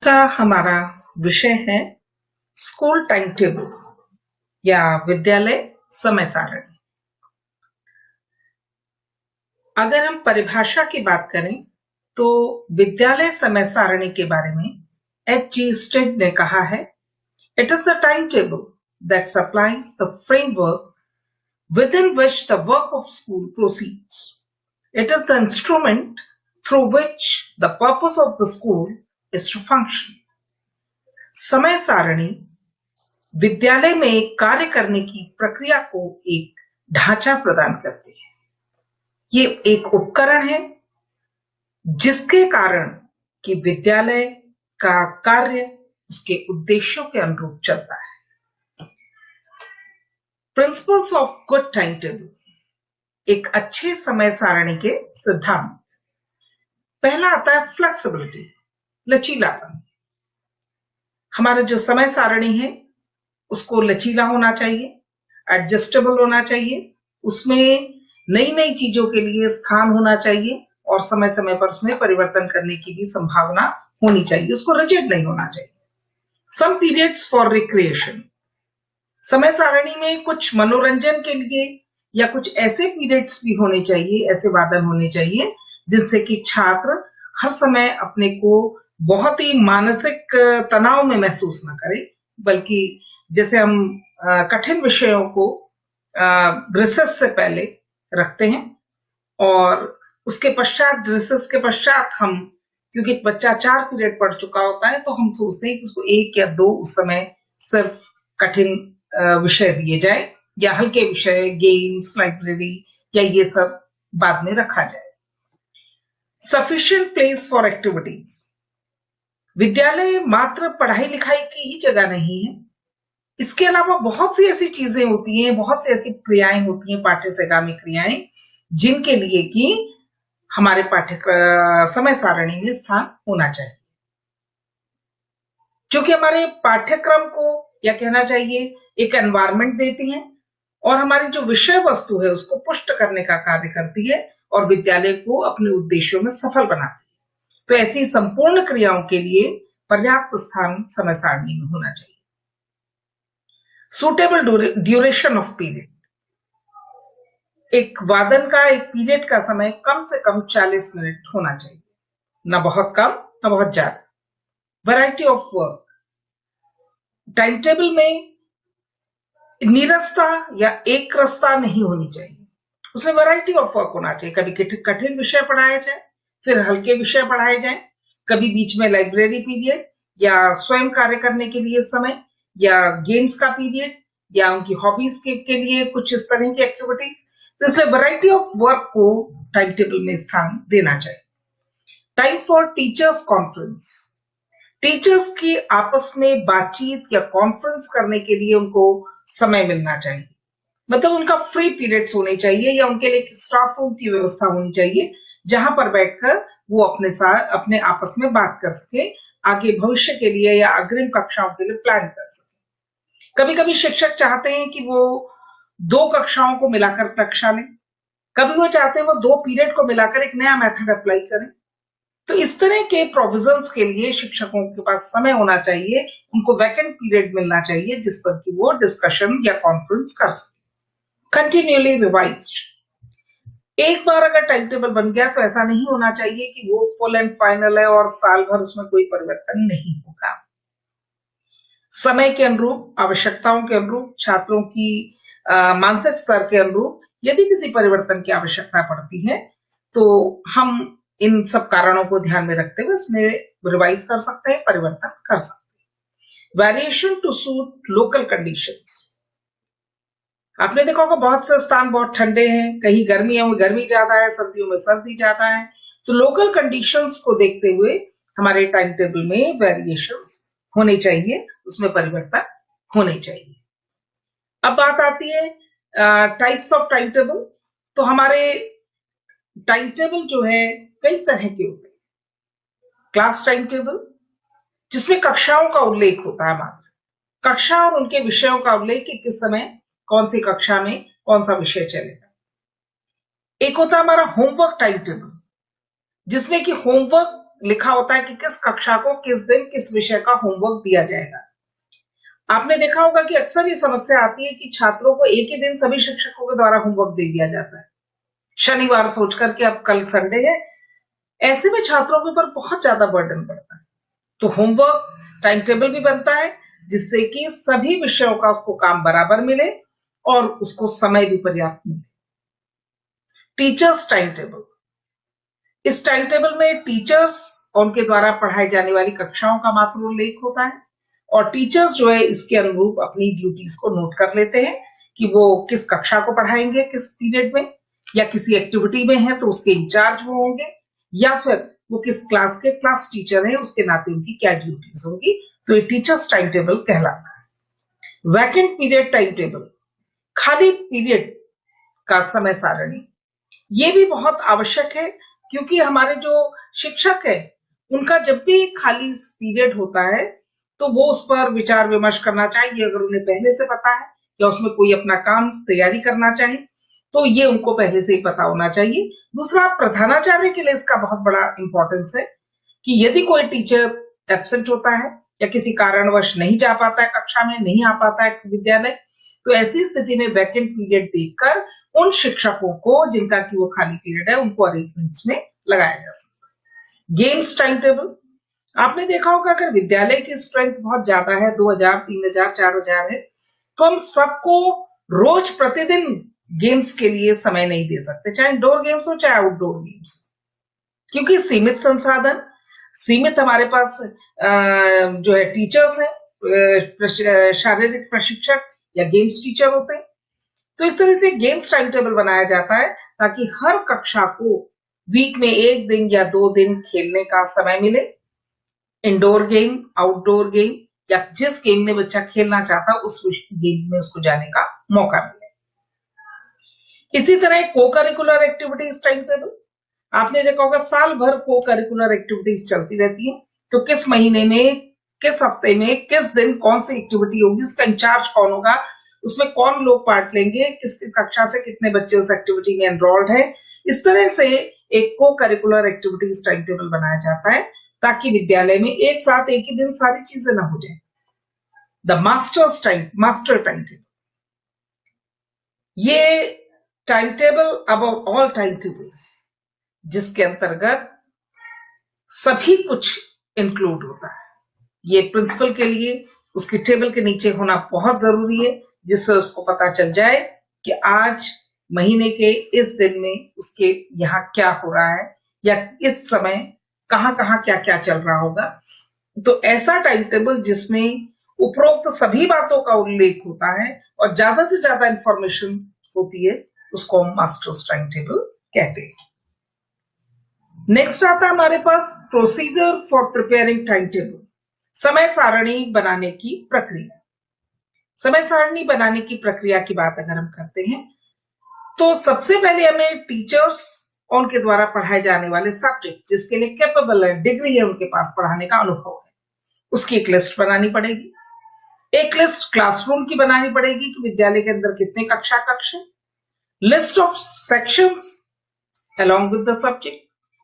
का हमारा विषय है स्कूल टाइम टेबल या विद्यालय समय सारणी। अगर हम परिभाषा की बात करें तो विद्यालय समय सारणी के बारे में H.G. स्टिग ने कहा है, it is the time table that supplies the framework within which the work of school proceeds. It is the instrument through which the purpose of the school is to function. समय सारणी विद्यालय में कार्य करने की प्रक्रिया को एक ढांचा प्रदान करती है। ये एक उपकरण है जिसके कारण कि विद्यालय का कार्य उसके उद्देश्यों के अनुरूप चलता है। Principles of good time table, एक अच्छे समय सारणी के सिद्धांत। पहला आता है फ्लेक्सिबिलिटी, लचीलापन। हमारा जो समय सारणी है उसको लचीला होना चाहिए, एडजस्टेबल होना चाहिए, उसमें नई नई चीजों के लिए स्थान होना चाहिए और समय समय पर उसमें परिवर्तन करने की भी संभावना होनी चाहिए, उसको रिजिड नहीं होना चाहिए। सम पीरियड्स फॉर रिक्रिएशन, समय सारणी में कुछ मनोरंजन के लिए या कुछ ऐसे पीरियड्स भी होने चाहिए, ऐसे वादन होने चाहिए जिनसे कि छात्र हर समय अपने को बहुत ही मानसिक तनाव में महसूस न करें, बल्कि जैसे हम कठिन विषयों को रिसेस से पहले रखते हैं और उसके पश्चात रिसेस के पश्चात हम, क्योंकि बच्चा 4 पीरियड पढ़ चुका होता है, तो हम सोचते हैं कि उसको 1 या 2 उस समय सिर्फ कठिन विषय दिए जाए या हल्के विषय, गेम्स, लाइब्रेरी या ये सब बाद में रखा जाए। सफिशिएंट प्लेस फॉर एक्टिविटीज, विद्यालय मात्र पढ़ाई लिखाई की ही जगह नहीं है, इसके अलावा बहुत सी ऐसी चीजें होती हैं, बहुत सी ऐसी क्रियाएं होती हैं, पाठ्यसेगामी क्रियाएं, जिनके लिए कि हमारे पाठ्यक्रम समय सारणी में स्थान होना चाहिए, जो कि हमारे पाठ्यक्रम को या कहना चाहिए एक एनवायरनमेंट देती हैं और हमारी जो विषय वस्तु है उसको पुष्ट करने का कार्य करती है और विद्यालय को अपने उद्देश्यों में सफल बनाती है। तो ऐसी संपूर्ण क्रियाओं के लिए पर्याप्त स्थान समय सारणी में होना चाहिए। सुटेबल ड्यूरेशन ऑफ पीरियड, एक वादन का एक पीरियड का समय कम से कम 40 मिनट होना चाहिए, न बहुत कम न बहुत ज्यादा। Variety of work, time table में नीरसता या एक रसता नहीं होनी चाहिए, उसमें वैरायटी ऑफ वर्क होना चाहिए। कभी कठिन विषय पढ़ाए जाए, फिर हल्के विषय पढ़ाए जाए, कभी बीच में लाइब्रेरी पीरियड या स्वयं कार्य करने के लिए समय या गेम्स का पीरियड या उनकी हॉबीज के लिए कुछ इस तरह की एक्टिविटीज। तो इसलिए वैरायटी ऑफ वर्क को टाइम टेबल में स्थान देना चाहिए। Time for teachers conference, teachers की आपस में बातचीत या कॉन्फ्रेंस करने के लिए उनको समय मिलना चाहिए, मतलब उनका फ्री पीरियड्स होने चाहिए या उनके लिए स्टाफ रूम की व्यवस्था होनी चाहिए जहां पर बैठकर वो अपने साथ अपने आपस में बात कर सके, आगे भविष्य के लिए या अग्रिम कक्षाओं के लिए प्लान कर सके। कभी कभी शिक्षक चाहते हैं कि वो 2 कक्षाओं को मिलाकर कक्षा लें, कभी वो चाहते हैं वो 2 पीरियड को मिलाकर एक नया मेथड अप्लाई करें। तो इस तरह के प्रोविजंस के लिए शिक्षकों के पास समय होना चाहिए, उनको वैकेंट पीरियड मिलना चाहिए जिस पर कि वो डिस्कशन या कॉन्फ्रेंस कर सके। कंटिन्यूअली रिवाइज्ड, एक बार अगर टाइम टेबल बन गया तो ऐसा नहीं होना चाहिए कि वो फुल एंड फाइनल है और साल भर उसमें कोई परिवर्तन नहीं होगा। समय के अनुरूप, आवश्यकताओं के अनुरूप, छात्रों की मानसिक स्तर के अनुरूप यदि किसी परिवर्तन की आवश्यकता पड़ती है तो हम इन सब कारणों को ध्यान में रखते हुए इसमें रिवाइज कर सकते हैं, परिवर्तन कर सकते हैं। Variation to suit local conditions, आपने देखा होगा बहुत से स्थान बहुत ठंडे हैं, कहीं गर्मियों में गर्मी ज्यादा है, सर्दियों में सर्दी ज्यादा है, तो लोकल कंडीशंस को देखते हुए हमारे टाइम टेबल में वेरिएशंस होने चाहिए, उसमें परिवर्तन होने चाहिए। अब बात आती है टाइप्स ऑफ टाइम टेबल। तो हमारे टाइम टेबल जो है कई तरह के होते हैं। क्लास टाइम टेबल, जिसमें कक्षाओं का उल्लेख होता है, मात्र कक्षा और उनके विषयों का उल्लेख कि किस समय कौन सी कक्षा में कौन सा विषय चलेगा। एक होता है हमारा होमवर्क टाइम टेबल, जिसमें कि होमवर्क लिखा होता है कि किस कक्षा को किस दिन किस विषय का होमवर्क दिया जाएगा। आपने देखा होगा कि अक्सर ये समस्या आती है कि छात्रों को एक ही दिन सभी शिक्षकों के द्वारा होमवर्क दे दिया जाता है, शनिवार सोच करके अब कल संडे है। ऐसे में छात्रों के ऊपर बहुत ज्यादा बर्डन पड़ता है। तो होमवर्क टाइम टेबल भी बनता है जिससे कि सभी विषयों का उसको काम बराबर मिले और उसको समय भी पर्याप्त मिले। टीचर्स टाइम टेबल, इस टाइम टेबल में टीचर्स और उनके द्वारा पढ़ाई जाने वाली कक्षाओं का मात्र उल्लेख होता है और टीचर्स जो है इसके अनुरूप अपनी ड्यूटीज को नोट कर लेते हैं कि वो किस कक्षा को पढ़ाएंगे किस पीरियड में, या किसी एक्टिविटी में है तो उसके इंचार्ज वो होंगे, या फिर वो किस क्लास के क्लास टीचर हैं उसके नाते उनकी क्या ड्यूटीज होंगी। तो ये टीचर्स टाइम टेबल कहलाता है। वैकेंट पीरियड टाइम टेबल, खाली पीरियड का समय सारणी, ये भी बहुत आवश्यक है क्योंकि हमारे जो शिक्षक है उनका जब भी खाली पीरियड होता है तो वो उस पर विचार विमर्श करना चाहिए। अगर उन्हें पहले से पता है या उसमें कोई अपना काम तैयारी करना चाहे तो ये उनको पहले से ही पता होना चाहिए। दूसरा, प्रधानाचार्य के लिए इसका बहुत बड़ा इंपॉर्टेंस है कि यदि कोई टीचर एब्सेंट होता है या किसी कारणवश नहीं जा पाता है कक्षा में, नहीं आ पाता है विद्यालय, तो ऐसी स्थिति में वैकेंट पीरियड देखकर उन शिक्षकों को जिनका कि वो खाली पीरियड है उनको अरेंजमेंट्स में लगाया जा सकता है। गेम्स टाइम टेबल, आपने देखा होगा अगर विद्यालय की स्ट्रेंथ बहुत ज्यादा है, 2000, 3000, 4000 है, तो हम सबको रोज प्रतिदिन गेम्स के लिए समय नहीं दे सकते, चाहे इंडोर गेम्स हो चाहे आउटडोर गेम्स, क्योंकि सीमित संसाधन, सीमित हमारे पास जो है टीचर्स हैं, शारीरिक प्रशिक्षक या गेम्स टीचर होते हैं। तो इस तरह से गेम्स टाइम टेबल बनाया जाता है ताकि हर कक्षा को वीक में 1 दिन या 2 दिन खेलने का समय मिले। इंडोर गेम, आउटडोर गेम या जिस गेम में बच्चा खेलना चाहता है उस गेम में उसको जाने का मौका मिले। इसी तरह को करिकुलर एक्टिविटीज टाइम टेबल, आपने देखा होगा साल भर को करिकुलर एक्टिविटीज चलती रहती है, तो किस महीने में, किस हफ्ते में, किस दिन कौन सी एक्टिविटी होगी, उसका इंचार्ज कौन होगा, उसमें कौन लोग पार्ट लेंगे, किसकी कक्षा से कितने बच्चे उस एक्टिविटी में एनरोल्ड है। इस तरह से एक को करिकुलर एक्टिविटीज टाइम टेबल बनाया जाता है ताकि विद्यालय में एक साथ एक ही दिन सारी चीजें ना हो जाए। द मास्टर टाइम टेबल, ये time table above all time table जिसके अंतर्गत सभी कुछ इंक्लूड होता है। ये प्रिंसिपल के लिए उसकी टेबल के नीचे होना बहुत जरूरी है जिससे उसको पता चल जाए कि आज महीने के इस दिन में उसके यहाँ क्या हो रहा है या इस समय कहाँ कहाँ क्या क्या चल रहा होगा। तो ऐसा टाइम टेबल जिसमें उपरोक्त सभी बातों का उल्लेख होता है और ज्यादा से ज्यादा इंफॉर्मेशन होती है उसको हम मास्टर्स टाइम टेबल कहते हैं। नेक्स्ट आता है हमारे पास procedure for preparing time table, समय सारणी बनाने की प्रक्रिया। समय सारणी बनाने की प्रक्रिया की बात अगर हम करते हैं तो सबसे पहले हमें टीचर्स और उनके द्वारा पढ़ाए जाने वाले सब्जेक्ट जिसके लिए कैपेबल है, डिग्री है उनके पास, पढ़ाने का अनुभव है, उसकी एक लिस्ट बनानी पड़ेगी। एक लिस्ट क्लासरूम की बनानी पड़ेगी कि विद्यालय के अंदर कितने कक्ष हैं। List of sections along with the subject,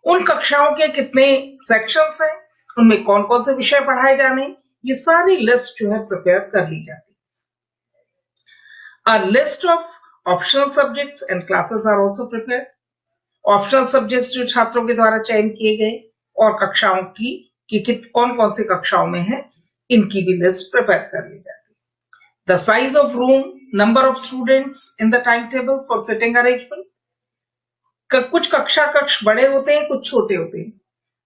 उन कक्षाओं के कितने सेक्शंस हैं, उनमें कौन कौन से विषय पढ़ाए जाने, ये सारी लिस्ट जो है प्रिपेयर कर ली जाती है। A list of optional subjects and classes are also prepared. Optional subjects जो छात्रों के द्वारा चयन किए गए और कक्षाओं की कि कौन कौन सी कक्षाओं में है, इनकी भी लिस्ट प्रिपेयर कर ली जाती है। The size of room, number of students in the time table for sitting arrangement, कुछ कक्ष बड़े होते हैं, कुछ छोटे होते हैं,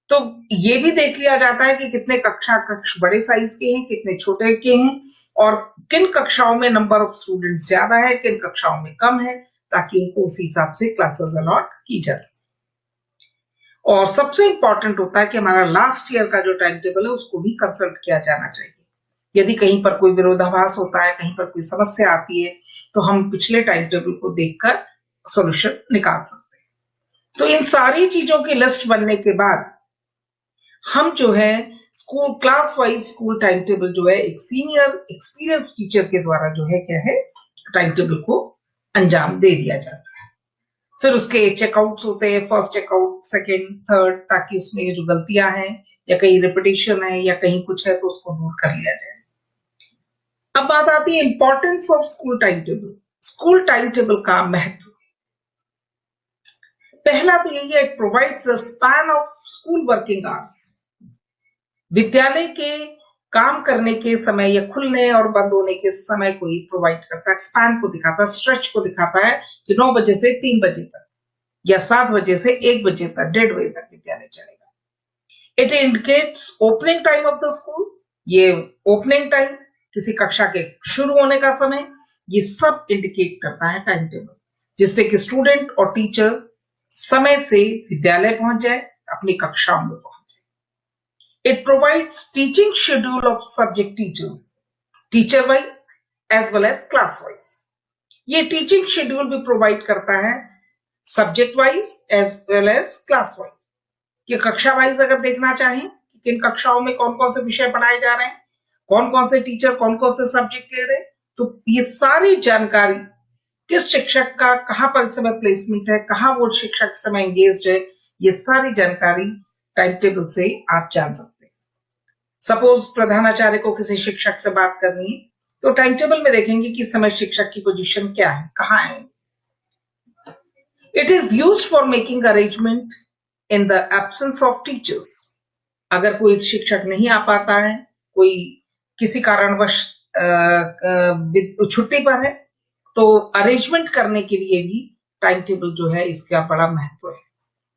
तो ये भी देख लिया जाता है कि कितने कक्ष बड़े साइज के हैं, कितने छोटे के हैं और किन कक्षाओं में नंबर ऑफ स्टूडेंट्स ज्यादा है, किन कक्षाओं में कम है, ताकि उनको उस हिसाब से क्लासेस अलॉट की जा सके। और सबसे इंपॉर्टेंट होता है कि हमारा लास्ट ईयर का जो टाइम टेबल है उसको भी कंसल्ट किया जाना चाहिए। यदि कहीं पर कोई विरोधाभास होता है, कहीं पर कोई समस्या आती है, तो हम पिछले टाइम टेबल को देखकर सॉल्यूशन निकाल सकते हैं। तो इन सारी चीजों की लिस्ट बनने के बाद हम जो है school class wise school time table जो है एक सीनियर एक्सपीरियंस टीचर के द्वारा जो है क्या है टाइम टेबल को अंजाम दे दिया जाता है। फिर उसके चेकआउट्स होते हैं, फर्स्ट चेकआउट, सेकंड, थर्ड, ताकि उसमें जो गलतियां हैं या कहीं रिपीटिशन है या कहीं कुछ है तो उसको दूर कर लिया जाए। अब बात आती है importance of school time table. School time table का महत्व, पहला तो यही है, it provides a span of school working hours. विद्यालय के काम करने के समय या खुलने और बंद होने के समय को ही प्रोवाइड करता है, स्पैन को दिखाता है, स्ट्रेच को दिखाता है कि 9 बजे से 3 बजे तक या 7 बजे से 1 बजे तक, 1:30 बजे तक विद्यालय चलेगा। It indicates opening time of the school, ये ओपनिंग टाइम, किसी कक्षा के शुरू होने का समय, ये सब इंडिकेट करता है टाइम टेबल, जिससे कि स्टूडेंट और टीचर समय से विद्यालय पहुंच जाए, अपनी कक्षाओं में पहुंच जाए। It provides teaching schedule of subject teachers, teacher wise as well as class wise. ये टीचिंग शेड्यूल भी प्रोवाइड करता है subject wise as well as class wise, कि कक्षा वाइज अगर देखना चाहें कि किन कक्षाओं में कौन कौन से विषय पढ़ाए जा रहे हैं, कौन कौन से टीचर कौन कौन से सब्जेक्ट ले रहे हैं, तो ये सारी जानकारी, किस शिक्षक का कहां पर इस समय प्लेसमेंट है, कहां वो शिक्षक इस समय एंगेज्ड है, ये सारी जानकारी टाइम टेबल से आप जान सकते हैं। सपोज प्रधानाचार्य को किसी शिक्षक से बात करनी है तो टाइम टेबल में देखेंगे कि इस समय शिक्षक की पोजीशन क्या है, कहां है। It is used for making arrangement in the absence of teachers. अगर कोई शिक्षक नहीं आ पाता है, कोई किसी कारणवश छुट्टी पर है, तो अरेंजमेंट करने के लिए भी टाइम टेबल जो है इसका बड़ा महत्व है,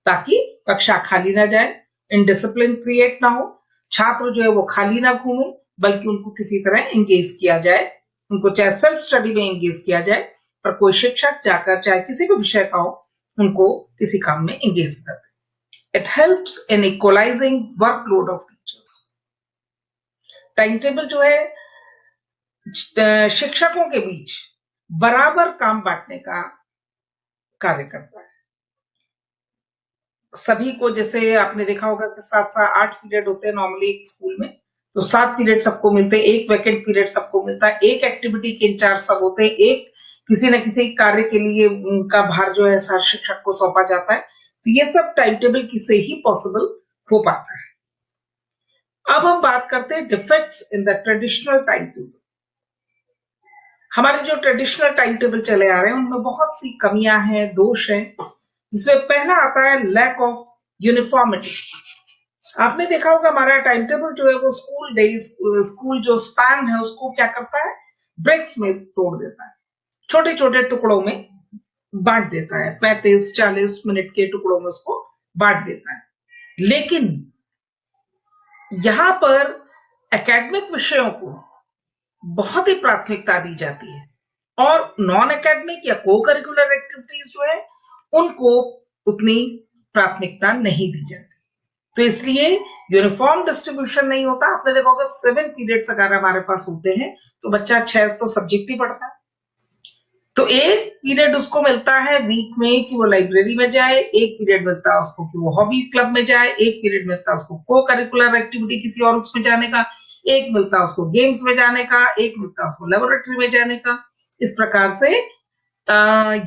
ताकि कक्षा खाली ना जाए, इनडिसिप्लिन क्रिएट ना हो, छात्र जो है वो खाली ना घूमे, बल्कि उनको किसी तरह एंगेज किया जाए, उनको चाहे सेल्फ स्टडी में एंगेज किया जाए, पर कोई शिक्षक जाकर चाहे किसी भी विषय का हो, उनको किसी काम में एंगेज कर दे। It helps in equalising workload of teachers. Time table जो है शिक्षकों के बीच बराबर काम बांटने का कार्य करता है। सभी को, जैसे आपने देखा होगा कि 7-8 पीरियड होते हैं नॉर्मली एक स्कूल में, तो 7 पीरियड सबको मिलते हैं, एक वैकेंट पीरियड सबको मिलता है, एक एक्टिविटी के इंचार्ज सब होते हैं, एक किसी न किसी कार्य के लिए उनका भार जो है हर शिक्षक को सौंपा जाता है। तो ये सब टाइम टेबल से ही पॉसिबल हो पाता है। अब हम बात करते हैं defects in the traditional time table. हमारे जो ट्रेडिशनल टाइम टेबल चले आ रहे हैं उनमें बहुत सी कमियां हैं, दोष हैं, जिसमें पहला आता है लैक ऑफ यूनिफॉर्मिटी। आपने देखा होगा हमारा टाइम टेबल जो है वो स्कूल डेज, स्कूल जो स्पैन है उसको क्या करता है, ब्रेक्स में तोड़ देता है, छोटे छोटे टुकड़ों में बांट देता है, 35-40 मिनट के टुकड़ों में उसको बांट देता है। लेकिन यहां पर एकेडमिक विषयों को बहुत ही प्राथमिकता दी जाती है और नॉन एकेडमिक या को करिकुलर एक्टिविटीज जो है उनको उतनी प्राथमिकता नहीं दी जाती। तो इसलिए यूनिफॉर्म डिस्ट्रीब्यूशन नहीं होता। आपने देखा होगा 7 पीरियड्स अगर हमारे पास होते हैं तो बच्चा 6 तो सब्जेक्ट ही पढ़ता है, तो एक पीरियड उसको मिलता है वीक में कि वो लाइब्रेरी में जाए, एक पीरियड मिलता है उसको कि वो हॉबी क्लब में जाए, एक पीरियड मिलता है उसको को करिकुलर एक्टिविटी किसी और उसमें जाने का, एक मिलता है उसको गेम्स में जाने का, एक मिलता है उसको लेबोरेटरी में जाने का। इस प्रकार से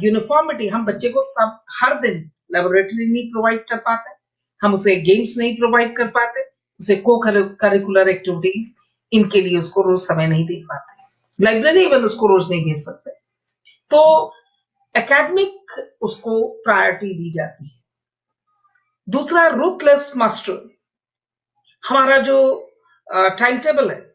यूनिफॉर्मिटी, हम बच्चे को सब हर दिन लेबोरेटरी नहीं प्रोवाइड कर पाते, हम उसे गेम्स नहीं प्रोवाइड कर पाते, उसे को करिकुलर एक्टिविटीज इनके लिए उसको रोज समय नहीं दे पाते, लाइब्रेरी इवन उसको रोज नहीं भेज सकते। तो एकेडमिक उसको प्रायोरिटी दी जाती है। दूसरा रूथलेस मास्टर, हमारा जो टाइम टेबल है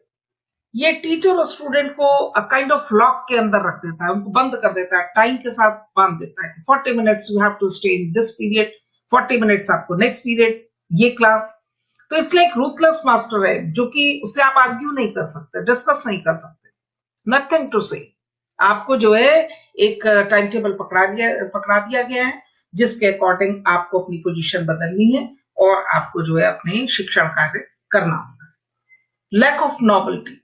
ये टीचर और स्टूडेंट को काइंड ऑफ लॉक के अंदर रख देता है, उनको बंद कर देता है, टाइम के साथ बांध देता है। 40 minutes you have to stay in this period, 40 minutes आपको नेक्स्ट पीरियड ये क्लास। तो इसलिए एक रूथलेस मास्टर है जो कि उससे आप आर्ग्यू नहीं कर सकते, डिस्कस नहीं कर सकते, नथिंग टू से। आपको जो है एक टाइम टेबल पकड़ा दिया गया है जिसके अकॉर्डिंग आपको अपनी पोजीशन बदलनी है और आपको जो है अपने शिक्षण कार्य करना होगा। लैक ऑफ नॉवेल्टी,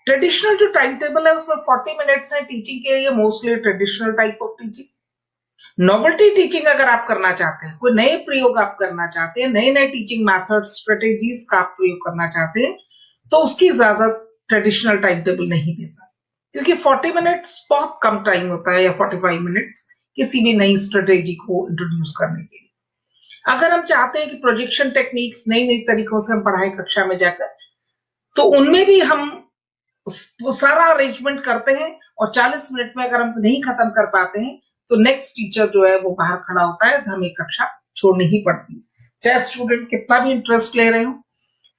ट्रेडिशनल जो टाइम टेबल है उसमें 40 मिनट्स है टीचिंग के लिए, mostly traditional type of teaching. Novelty teaching अगर आप करना चाहते हैं, कोई नए प्रयोग आप करना चाहते हैं, नए नए टीचिंग मेथड स्ट्रेटेजीज का आप प्रयोग करना चाहते हैं, तो उसकी इजाजत ट्रेडिशनल टाइम टेबल नहीं देता, क्योंकि 40 मिनट्स बहुत कम टाइम होता है या 45 मिनट्स, किसी भी नई स्ट्रेटेजी को इंट्रोड्यूस करने के लिए। अगर हम चाहते हैं कि प्रोजेक्शन टेक्निक्स नई नई तरीकों से हम पढ़ाएं कक्षा में जाकर, तो उनमें भी हम वो सारा अरेंजमेंट करते हैं और 40 मिनट में अगर हम नहीं खत्म कर पाते हैं तो नेक्स्ट टीचर जो है वो बाहर खड़ा होता है, तो हमें कक्षा छोड़नी ही पड़ती है, चाहे स्टूडेंट कितना भी इंटरेस्ट ले रहे हो।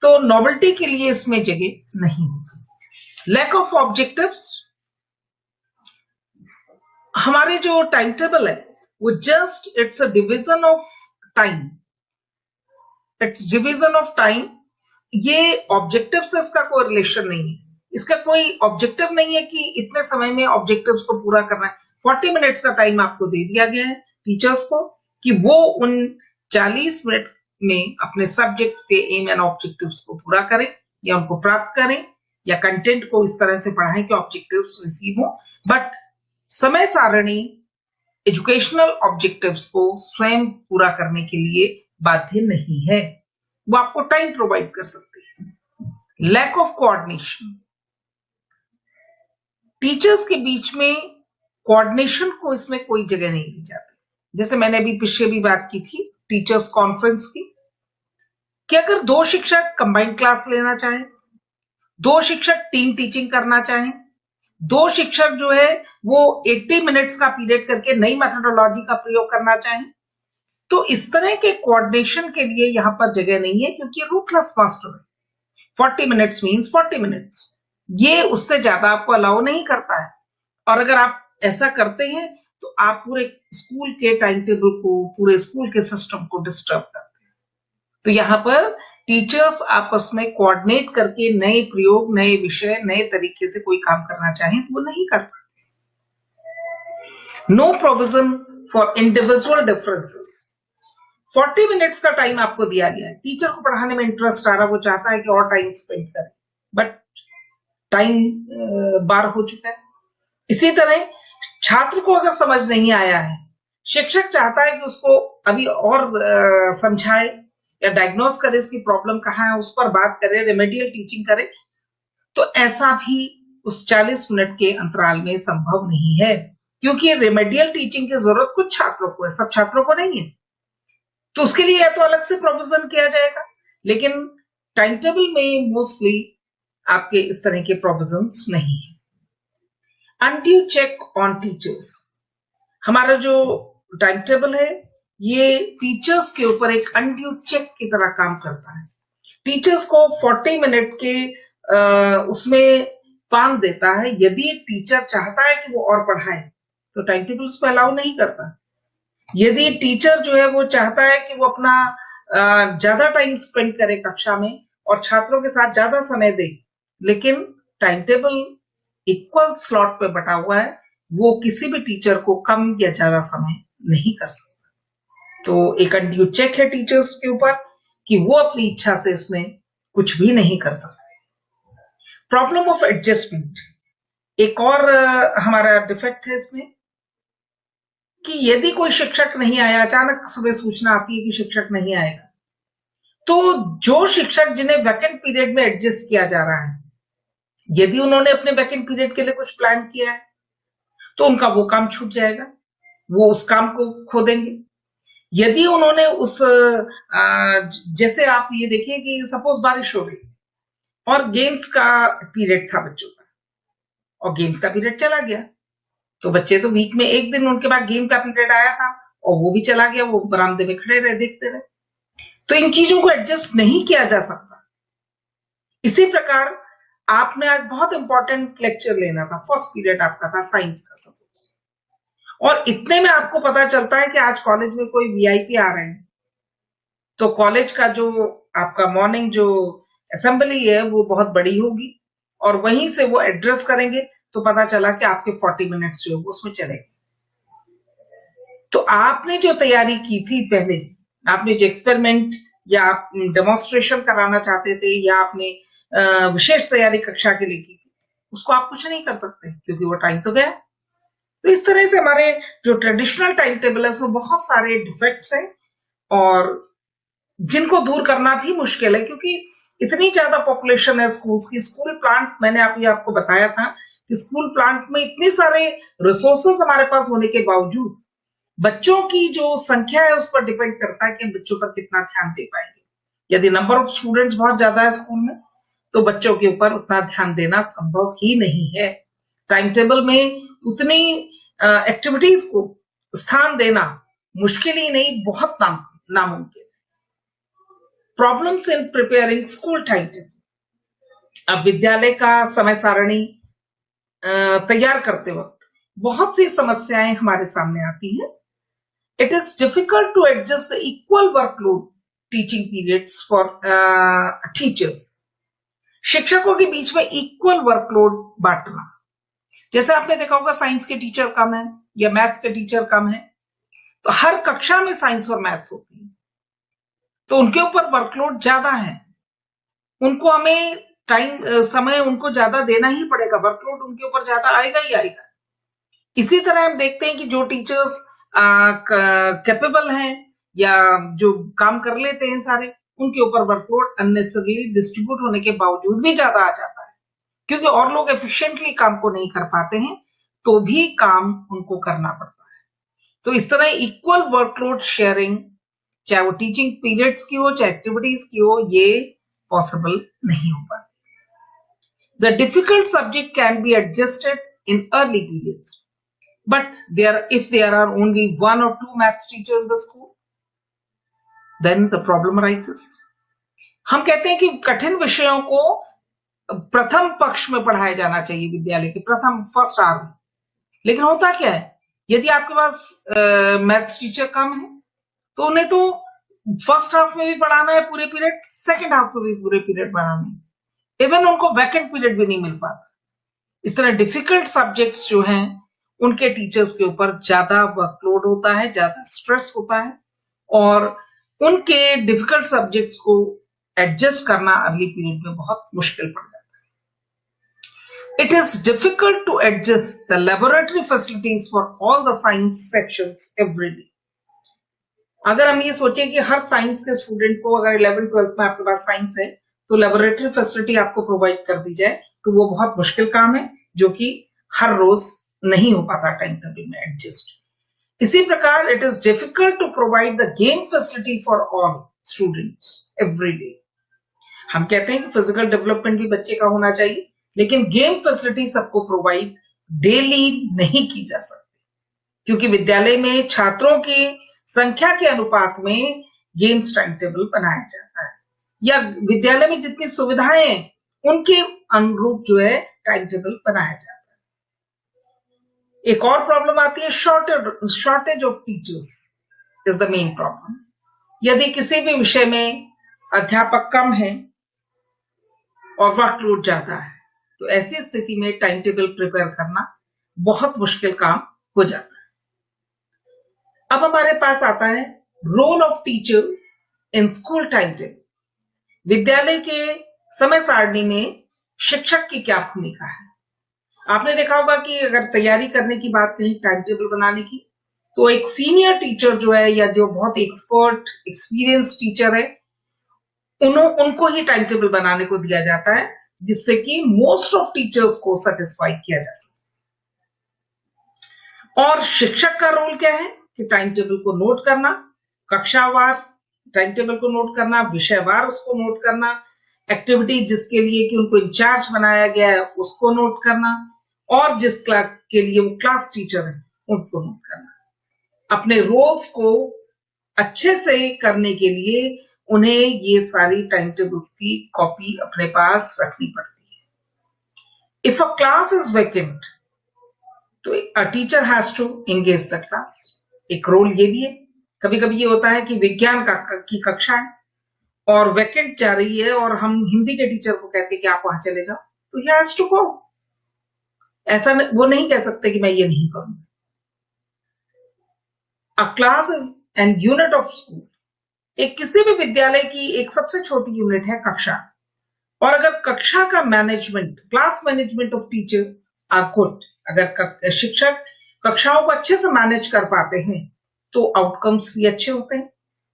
तो नॉवेल्टी के लिए इसमें जगह नहीं होती। लैक ऑफ ऑब्जेक्टिव्स, हमारे जो टाइम टेबल है वो just it's a division of time, it's division of time. ये ऑब्जेक्टिव से इसका कोई रिलेशन नहीं है, इसका कोई ऑब्जेक्टिव नहीं है कि इतने समय में ऑब्जेक्टिव्स को पूरा करना है। 40 मिनट्स का टाइम आपको दे दिया गया है टीचर्स को कि वो उन 40 मिनट में अपने सब्जेक्ट के एम एंड ऑब्जेक्टिव्स को पूरा करें या उनको प्राप्त करें या कंटेंट को इस तरह से पढ़ाएं कि ऑब्जेक्टिव्स रिसीव हो। बट समय सारणी एजुकेशनल ऑब्जेक्टिव्स को स्वयं पूरा करने के लिए बाध्य नहीं है, वो आपको टाइम प्रोवाइड कर सकते हैं। लैक ऑफ कोऑर्डिनेशन, टीचर्स के बीच में कोऑर्डिनेशन को इसमें कोई जगह नहीं दी जाती। जैसे मैंने अभी पीछे भी बात की थी टीचर्स कॉन्फ्रेंस की, कि अगर 2 शिक्षक कंबाइंड क्लास लेना चाहें, 2 शिक्षक टीम टीचिंग करना चाहें, 2 शिक्षक जो है वो 80 मिनट्स का पीरियड करके नई मेथोडोलॉजी का प्रयोग करना चाहें, तो इस तरह के कोऑर्डिनेशन के लिए यहां पर जगह नहीं है, क्योंकि रूथलेस मास्टर है। 40 मिनट्स मीन्स 40 मिनट्स, ये उससे ज्यादा आपको अलाउ नहीं करता है। और अगर आप ऐसा करते हैं तो आप पूरे स्कूल के टाइम टेबल को, पूरे स्कूल के सिस्टम को डिस्टर्ब करते हैं। तो यहाँ पर टीचर्स आपस में कोऑर्डिनेट करके नए प्रयोग, नए विषय, नए तरीके से कोई काम करना चाहें तो वो नहीं कर पाते। No provision for individual differences, 40 minutes का टाइम आपको दिया गया है, टीचर को पढ़ाने में इंटरेस्ट आ रहा, वो चाहता है कि और टाइम स्पेंड करे, बट टाइम बार हो चुका है। इसी तरह छात्र को अगर समझ नहीं आया है, शिक्षक चाहता है कि उसको अभी और समझाए या डायग्नोस करे उसकी प्रॉब्लम कहाँ है, उस पर बात करे, रेमेडियल टीचिंग करे, तो ऐसा भी उस 40 मिनट के अंतराल में संभव नहीं है, क्योंकि रेमेडियल टीचिंग की जरूरत कुछ छात्रों को है, सब छात्रों को नहीं है। तो उसके लिए या तो अलग से प्रोविजन किया जाएगा, लेकिन टाइम टेबल में मोस्टली आपके इस तरह के प्रोविजंस नहीं है। अनड्यू चेक ऑन टीचर्स, हमारा जो टाइम टेबल है ये टीचर्स के ऊपर एक अनड्यू चेक की तरह काम करता है। टीचर्स को 40 मिनट के उसमें बांध देता है। यदि टीचर चाहता है कि वो और पढ़ाए तो टाइम टेबल उसको अलाउ नहीं करता। यदि टीचर जो है वो चाहता है कि वो अपना ज्यादा टाइम स्पेंड करे कक्षा में और छात्रों के साथ ज्यादा समय दे, लेकिन टाइम टेबल इक्वल स्लॉट पे बटा हुआ है, वो किसी भी टीचर को कम या ज्यादा समय नहीं कर सकता। तो एक अनड्यू चेक है टीचर्स के ऊपर कि वो अपनी इच्छा से इसमें कुछ भी नहीं कर सकते। प्रॉब्लम ऑफ एडजस्टमेंट, एक और हमारा डिफेक्ट है इसमें कि यदि कोई शिक्षक नहीं आया, अचानक सुबह सूचना आती है कि शिक्षक नहीं आएगा, तो जो शिक्षक जिन्हें वैकेंट पीरियड में एडजस्ट किया जा रहा है, यदि उन्होंने अपने वैकेंट पीरियड के लिए कुछ प्लान किया है तो उनका वो काम छूट जाएगा, वो उस काम को खो देंगे। यदि उन्होंने उस जैसे आप ये देखिए कि सपोज बारिश हो गई और गेम्स का पीरियड था बच्चों का, और गेम्स का पीरियड चला गया, तो बच्चे तो वीक में एक दिन उनके बाद गेम का पीरियड आया था और वो भी चला गया, वो बरामदे में खड़े रहे, देखते रहे। तो इन चीजों को एडजस्ट नहीं किया जा सकता। इसी प्रकार आपने आज बहुत इंपॉर्टेंट लेक्चर लेना था, फर्स्ट पीरियड आपका था साइंस का सपोज, और इतने में आपको पता चलता है कि आज कॉलेज में कोई वीआईपी आ रहे हैं, तो कॉलेज का जो आपका मॉर्निंग जो असेंबली है वो बहुत बड़ी होगी और वहीं से वो एड्रेस करेंगे, तो पता चला कि आपके 40 मिनट्स जो है उसमें चले गए। तो आपने जो तैयारी की थी पहले, आपने जो एक्सपेरिमेंट या आप डेमोन्स्ट्रेशन कराना चाहते थे या आपने विशेष तैयारी कक्षा के लिए की थी, उसको आप कुछ नहीं कर सकते क्योंकि वो टाइम तो गया। तो इस तरह से हमारे जो ट्रेडिशनल टाइम टेबल है उसमें बहुत सारे डिफेक्ट्स हैं और जिनको दूर करना भी मुश्किल है, क्योंकि इतनी ज्यादा पॉपुलेशन है स्कूल्स की। स्कूल प्लांट मैंने आपको बताया था कि स्कूल प्लांट में इतने सारे रिसोर्सेस हमारे पास होने के बावजूद बच्चों की जो संख्या है उस पर डिपेंड करता है कि हम बच्चों पर कितना ध्यान दे पाएंगे। यदि नंबर ऑफ स्टूडेंट्स बहुत ज्यादा है स्कूल में तो बच्चों के ऊपर उतना ध्यान देना संभव ही नहीं है। टाइम टेबल में उतनी एक्टिविटीज को स्थान देना मुश्किल ही नहीं, बहुत नामुमकिन। Problems in preparing school time table. अब विद्यालय का समय सारणी तैयार करते वक्त बहुत सी समस्याएं हमारे सामने आती हैं। It is difficult to adjust the equal workload teaching periods for teachers. शिक्षकों के बीच में इक्वल वर्कलोड बांटना। जैसे आपने देखा होगा साइंस के टीचर कम है या मैथ्स के टीचर कम है, तो हर कक्षा में साइंस और मैथ्स होती है, तो उनके ऊपर वर्कलोड ज्यादा है, उनको हमें समय उनको ज्यादा देना ही पड़ेगा, वर्कलोड उनके ऊपर ज्यादा आएगा ही आएगा। इसी तरह हम देखते हैं कि जो टीचर्स कैपेबल हैं या जो काम कर लेते हैं सारे, उनके ऊपर वर्कलोड अननेसेसरली डिस्ट्रीब्यूट होने के बावजूद भी ज्यादा आ जाता है, क्योंकि और लोग एफिशिएंटली काम को नहीं कर पाते हैं तो भी काम उनको करना पड़ता है। तो इस तरह इक्वल वर्कलोड शेयरिंग, चाहे वो टीचिंग पीरियड्स की हो चाहे एक्टिविटीज की हो, ये पॉसिबल नहीं हो पाती। The difficult subject can be adjusted in early periods, but if there are only one or two maths teachers in the school, then the problem arises. हम कहते हैं कि कठिन विषयों को प्रथम पक्ष में पढ़ाया जाना चाहिए विद्यालय के फर्स्ट आवर में, लेकिन होता क्या है, यदि आपके पास मैथ्स टीचर कम है तो उन्हें तो फर्स्ट हाफ में भी पढ़ाना है पूरे पीरियड, सेकेंड हाफ में भी पूरे पीरियड पढ़ाना है, इवन उनको वैकेंट पीरियड भी नहीं मिल पाता। इस तरह डिफिकल्ट सब्जेक्ट्स जो हैं उनके टीचर्स के ऊपर ज्यादा वर्कलोड होता है, ज्यादा स्ट्रेस होता है, और उनके डिफिकल्ट सब्जेक्ट्स को एडजस्ट करना अर्ली पीरियड में बहुत मुश्किल पड़ जाता है। It is difficult to adjust the laboratory facilities for all the science sections every day. अगर हम ये सोचें कि हर साइंस के स्टूडेंट को, अगर 11th-12th में आपके पास साइंस है तो लेबोरेटरी फैसिलिटी आपको प्रोवाइड कर दी जाए, तो वो बहुत मुश्किल काम है जो कि हर रोज नहीं हो पाता टाइम टेबल में एडजस्ट। इसी प्रकार it is difficult to provide the game facility for all students every day. हम कहते हैं कि फिजिकल डेवलपमेंट भी बच्चे का होना चाहिए, लेकिन गेम फैसिलिटी सबको प्रोवाइड डेली नहीं की जा सकती, क्योंकि विद्यालय में छात्रों की संख्या के अनुपात में गेम्स टाइम टेबल बनाया जाता है, या विद्यालय में जितनी सुविधाएं उनके अनुरूप जो है टाइम टेबल बनाया जाता है। एक और प्रॉब्लम आती है, shortage of teachers is the main problem. यदि किसी भी विषय में अध्यापक कम है और वर्कलोड ज्यादा है, तो ऐसी स्थिति में टाइम टेबल प्रिपेयर करना बहुत मुश्किल काम हो जाता है। अब हमारे पास आता है role of teacher in school time table. विद्यालय के समय सारणी में शिक्षक की क्या भूमिका है? आपने देखा होगा कि अगर तैयारी करने की बात कही टाइम टेबल बनाने की, तो एक सीनियर टीचर जो है या जो बहुत एक्सपर्ट एक्सपीरियंस टीचर है, उनको ही टाइम टेबल बनाने को दिया जाता है, जिससे कि मोस्ट ऑफ टीचर्स को सेटिस्फाई किया जा सके। और शिक्षक का रोल क्या है कि टाइम टेबल को नोट करना, कक्षावार टाइम टेबल को नोट करना, विषयवार उसको नोट करना, एक्टिविटी जिसके लिए कि उनको इंचार्ज बनाया गया है उसको नोट करना, और जिस क्लास के लिए वो क्लास टीचर है उनको नोट करना। अपने रोल्स को अच्छे से करने के लिए उन्हें ये सारी टाइम टेबल्स की कॉपी अपने पास रखनी पड़ती है। If a class is vacant, तो a teacher has to engage the class. एक रोल ये भी है। कभी कभी ये होता है कि विज्ञान की कक्षा है और वैकेंट जा रही है और हम हिंदी के टीचर को कहते हैं कि आप वहां चले जाओ, तो ही हैज टू गो। ऐसा वो नहीं कह सकते कि मैं ये नहीं करूंगा। अ class is an unit of school. एक किसी भी विद्यालय की एक सबसे छोटी यूनिट है कक्षा, और अगर कक्षा का management, class management of teacher are good, अगर शिक्षक कक्षाओं को अच्छे से मैनेज कर पाते हैं तो आउटकम्स भी अच्छे होते हैं,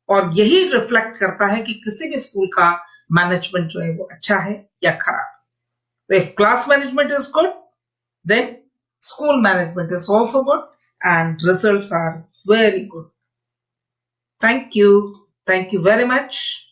और यही रिफ्लेक्ट करता है कि किसी भी स्कूल का मैनेजमेंट जो है वो अच्छा है या खराब। If class management is good, then school management is also good and results are Very good. Thank you. Thank you very much.